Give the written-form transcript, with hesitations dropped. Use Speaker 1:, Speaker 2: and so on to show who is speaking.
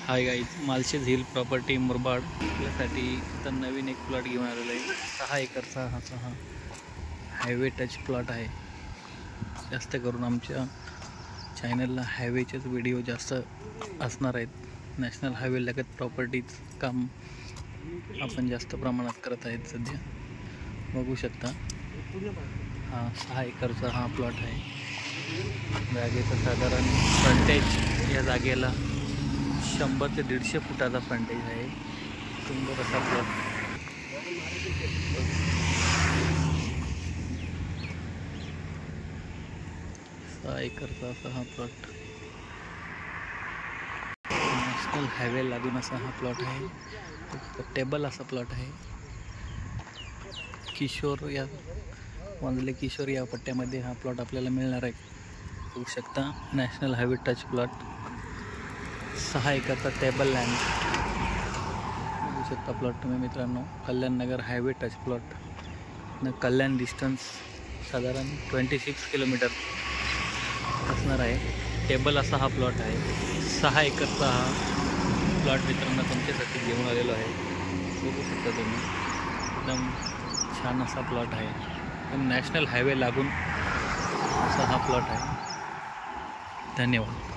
Speaker 1: Hi guys, Malshej hill property Murbad यासाठी तर नवीन एक प्लॉट घेऊन आलेला आहे। 6 एकरचा हा हायवे टच प्लॉट आहे। जास्त करून आमच्या चॅनलला हायवेचेच व्हिडिओ जास्त असणार आहेत। नॅशनल हायवे लगत प्रॉपर्टीज काम आपण जास्त प्रमाणात करत आहेत सध्या। बघू शकता हा 6 एकरचा हा प्लॉट आहे। जागेचं साधारण फ्रंटेज या जागेला 100 ते 150 फुटाचा फ्रंटेज आहे। सुंदर असा प्लॉट। 6 एकरचा असा हा प्लॉट नॅशनल हायवे लागून असा हा प्लॉट आहे। टेबल असा प्लॉट आहे। किशोर या वंजले किशोर या पट्ट्यामध्ये हा प्लॉट आपल्याला मिळणार आहे। बघू शकता नॅशनल हायवे टच प्लॉट 6 एकरचा टेबल लँड। बघू शकता प्लॉट तुम्ही मित्रांनो। Kalyan Nagar highway touch plot न कल्याण डिस्टन्स साधारण 26 किलोमीटर असणार आहे। टेबल असा हा प्लॉट आहे। 6 एकरचा हा प्लॉट मित्रांनो तुमच्यासाठी घेऊन आलेलो आहे। बघू शकता तुम्ही एकदम छान असा प्लॉट आहे। नॅशनल हायवे लागून असा हा प्लॉट आहे। धन्यवाद।